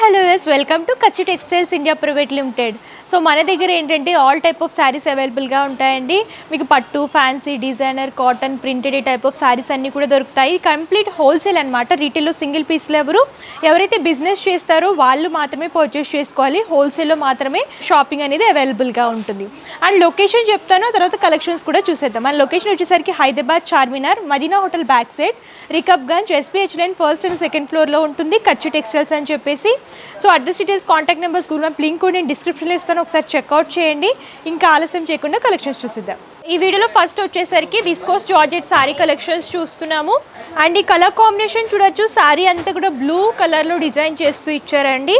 Hello yes welcome to కచ్చి textiles India private limited. So మన దగ్గర ఏంటంటే ఆల్ టైప్ ఆఫ్ శారీస్ అవైలబుల్గా ఉంటాయండి. మీకు పట్టు, ఫ్యాన్సీ, డిజైనర్, కాటన్, ప్రింటెడ్ ఈ టైప్ ఆఫ్ శారీస్ అన్నీ కూడా దొరుకుతాయి. కంప్లీట్ హోల్సేల్ అనమాట. రీటైల్లో సింగిల్ పీస్లు ఎవరైతే బిజినెస్ చేస్తారో వాళ్ళు మాత్రమే పర్చేస్ చేసుకోవాలి. హోల్సేల్లో మాత్రమే షాపింగ్ అనేది అవైలబుల్గా ఉంటుంది. అండ్ లొకేషన్ చెప్తాను, తర్వాత కలెక్షన్స్ కూడా చూసేద్దాం. అండ్ లొకేషన్ వచ్చేసరికి Hyderabad Charminar, Madina hotel back side, Rikabganj, SPH line first and second ఫ్లోర్లో ఉంటుంది కచ్చి టెక్స్టైల్స్ అని చెప్పేసి. So address details, contact numbers, Google map link కూడా నేను డిస్క్రిప్షన్లో ఇస్తాను, ఒకసారి చెక్అవుట్ చేయండి. ఇంకా ఆలస్యం చేయకుండా కలెక్షన్స్ చూసిద్దాం. ఈ వీడియోలో ఫస్ట్ వచ్చేసరికి విస్కోస్ జార్జెట్ శారీ కలెక్షన్స్ చూస్తున్నాము. అండ్ ఈ కలర్ కాంబినేషన్ చూడొచ్చు. శారీ అంతా కూడా బ్లూ కలర్లో డిజైన్ చేస్తూ ఇచ్చారండి.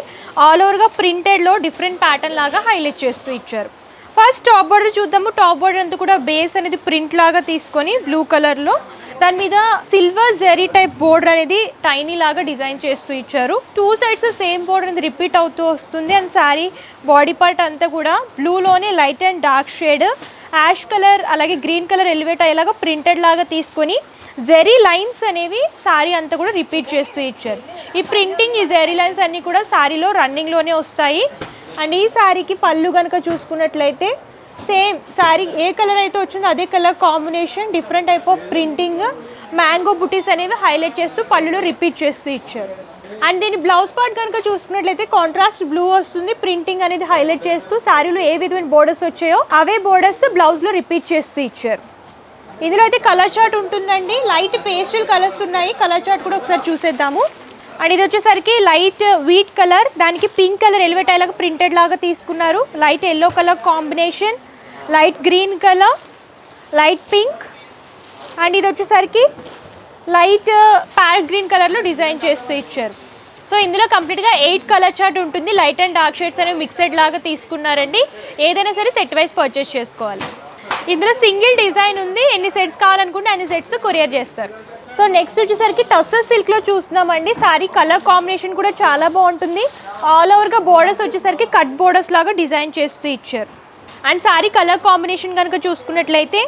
ఆల్ ఓవర్గా ప్రింటెడ్లో డిఫరెంట్ ప్యాటర్న్ లాగా హైలైట్ చేస్తూ ఇచ్చారు. ఫస్ట్ టాప్ బార్డర్ చూద్దాము. టాప్ బార్డర్ అంతా కూడా బేస్ అనేది ప్రింట్ లాగా తీసుకొని బ్లూ కలర్లో దాని మీద సిల్వర్ జెరీ టైప్ బోర్డర్ అనేది టైనీ లాగా డిజైన్ చేస్తూ ఇచ్చారు. టూ సైడ్స్ సేమ్ బోర్డర్ అనేది రిపీట్ అవుతూ వస్తుంది. అండ్ శారీ బాడీ పార్ట్ అంతా కూడా బ్లూలోనే light and dark shade, ash colour అలాగే గ్రీన్ కలర్ ఎలివేట్ అయ్యేలాగా ప్రింటెడ్ లాగా తీసుకొని జెరీ లైన్స్ అనేవి శారీ అంతా కూడా రిపీట్ చేస్తూ ఇచ్చారు. ఈ ప్రింటింగ్, ఈ జెరీ లైన్స్ అన్నీ కూడా శారీలో రన్నింగ్లోనే వస్తాయి. అండ్ ఈ శారీకి పళ్ళు కనుక చూసుకున్నట్లయితే సేమ్ శారీ ఏ కలర్ అయితే వచ్చిందో అదే colour combination, different type of printing, mango బుటీస్ అనేవి హైలైట్ చేస్తూ పళ్ళులో రిపీట్ చేస్తూ ఇచ్చారు. అండ్ దీని బ్లౌజ్ పార్ట్ కనుక చూసుకున్నట్లయితే కాంట్రాస్ట్ బ్లూ వస్తుంది. ప్రింటింగ్ అనేది హైలైట్ చేస్తూ శారీలో ఏ విధమైన బోర్డర్స్ వచ్చాయో అవే బోర్డర్స్ బ్లౌజ్లో రిపీట్ చేస్తూ ఇచ్చారు. ఇందులో అయితే కలర్ చార్ట్ ఉంటుందండి. లైట్ పేస్టల్ కలర్స్ ఉన్నాయి. కలర్ చార్ట్ కూడా ఒకసారి చూసేద్దాము. అండ్ ఇది వచ్చేసరికి లైట్ వీట్ కలర్, దానికి పింక్ కలర్ ఎలివేట్ అయ్యేలాగా ప్రింటెడ్ లాగా తీసుకున్నారు. Light yellow colour combination, light green colour, light pink. And ఇది వచ్చేసరికి లైట్ ప్యారెట్ గ్రీన్ కలర్లో డిజైన్ చేస్తూ ఇచ్చారు. సో ఇందులో కంప్లీట్గా 8 కలర్ చార్ట్ ఉంటుంది. లైట్ అండ్ డార్క్ షేడ్స్ అనేవి మిక్సెడ్ లాగా తీసుకున్నారండి. ఏదైనా సరే సెట్ వైజ్ పర్చేస్ చేసుకోవాలి. ఇందులో సింగిల్ డిజైన్ ఉంది. ఎన్ని సెట్స్ కావాలనుకుంటే అన్ని సెట్స్ కొరియర్ చేస్తారు. సో నెక్స్ట్ వచ్చేసరికి టస్సర్ సిల్క్లో చూస్తున్నామండి. శారీ కలర్ కాంబినేషన్ కూడా చాలా బాగుంటుంది. ఆల్ ఓవర్గా బోర్డర్స్ వచ్చేసరికి కట్ బోర్డర్స్ లాగా డిజైన్ చేస్తూ ఇచ్చారు. అండ్ శారీ కలర్ కాంబినేషన్ కనుక చూసుకున్నట్లయితే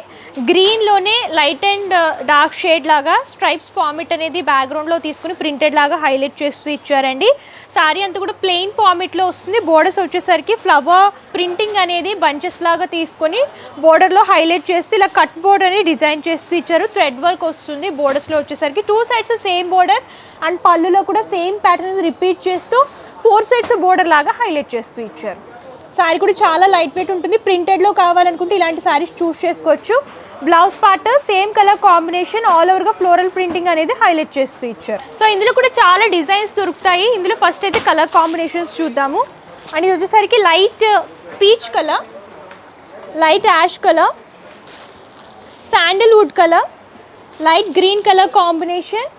గ్రీన్లోనే లైట్ అండ్ డార్క్ షేడ్ లాగా స్ట్రైప్స్ ఫార్మిట్ అనేది బ్యాక్గ్రౌండ్లో తీసుకుని ప్రింటెడ్ లాగా హైలైట్ చేస్తూ ఇచ్చారండి. శారీ అంతా కూడా ప్లెయిన్ ఫార్మిట్లో వస్తుంది. బోర్డర్స్ వచ్చేసరికి ఫ్లవర్ ప్రింటింగ్ అనేది బంచెస్ లాగా తీసుకొని బోర్డర్లో హైలైట్ చేస్తూ ఇలా కట్ బోర్డర్ అనేది డిజైన్ చేస్తూ ఇచ్చారు. థ్రెడ్ వర్క్ వస్తుంది బోర్డర్స్లో వచ్చేసరికి. 2 సైడ్స్ సేమ్ బోర్డర్ అండ్ పళ్ళులో కూడా సేమ్ ప్యాటర్న్ రిపీట్ చేస్తూ 4 సైడ్స్ బోర్డర్ లాగా హైలైట్ చేస్తూ ఇచ్చారు. శారీ కూడా చాలా లైట్ వెయిట్ ఉంటుంది. ప్రింటెడ్లో కావాలనుకుంటే ఇలాంటి శారీస్ చూస్ చేసుకోవచ్చు. Blouse part same colour combination, all ఓవర్గా ఫ్లోరల్ ప్రింటింగ్ అనేది హైలైట్ చేస్తూ ఇచ్చారు. సో ఇందులో కూడా చాలా డిజైన్స్ దొరుకుతాయి. ఇందులో ఫస్ట్ అయితే కలర్ కాంబినేషన్స్ చూద్దాము. అండ్ ఇది వచ్చేసరికి light peach colour, light ash colour, sandalwood colour, light green colour combination,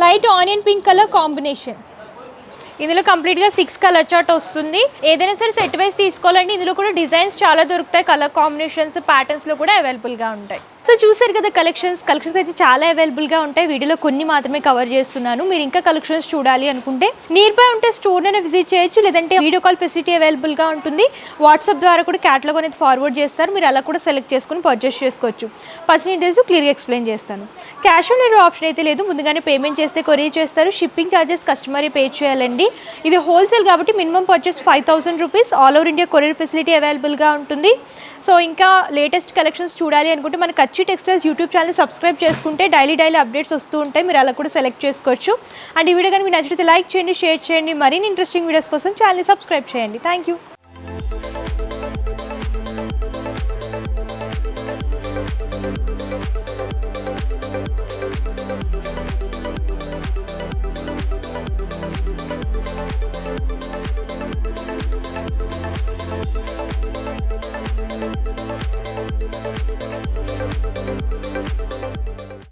light onion pink colour combination. ఇందులో కంప్లీట్గా 6 కలర్ చార్ట్ వస్తుంది. ఏదైనా సరే సెట్ వైజ్ తీసుకోవాలండి. ఇందులో కూడా డిజైన్స్ చాలా దొరుకుతాయి. కలర్ కాంబినేషన్స్, ప్యాటర్న్స్లో కూడా అవైలబుల్గా ఉంటాయి. సో చూసారు కదా కలెక్షన్స్ అయితే చాలా అవైలబుల్గా ఉంటాయి. వీడియోలో కొన్ని మాత్రమే కవర్ చేస్తున్నాను. మీరు ఇంకా కలెక్షన్స్ చూడాలి అనుకుంటే నియర్ బై ఉంటే స్టోర్నే విజిట్ చేయొచ్చు, లేదంటే వీడియో కాల్ ఫెసిలిటీ అవైలబుల్గా ఉంటుంది. వాట్సాప్ ద్వారా కూడా క్యాటలాగ్ అనేది ఫార్వర్డ్ చేస్తారు. మీరు అలా కూడా సెలెక్ట్ చేసుకుని పర్చేస్ చేసుకోవచ్చు. పర్సెంటేజ్ క్లియర్గా ఎక్స్ప్లెయిన్ చేస్తాను. క్యాష్ ఆన్ డెలివరీ ఆప్షన్ అయితే లేదు. ముందుగానే పేమెంట్ చేస్తే కొరియర్ చేస్తారు. షిప్పింగ్ ఛార్జెస్ కస్టమరే పే చేయాలండి. ఇది హోల్సేల్ కాబట్టి minimum purchase 5000 rupees. All over India courier facility అవైలబుల్గా ఉంటుంది. సో ఇంకా లేటెస్ట్ కలెక్షన్స్ చూడాలి అనుకుంటే మన కచ్చి టెక్స్టైల్స్ యూట్యూబ్ ఛానల్ సబ్స్క్రైబ్ చేసుకుంటే డైలీ అప్డేట్స్ వస్తూ ఉంటాయి. మీరు అలా కూడా సెలెక్ట్ చేసుకోవచ్చు. అండ్ ఈ వీడియో కానీ మీకు నచ్చితే లైక్ చేయండి, షేర్ చేయండి. మరిన్ని ఇంట్రెస్టింగ్ వీడియోస్ కోసం ఛానల్ని సబ్స్క్రైబ్ చేయండి. Thank you.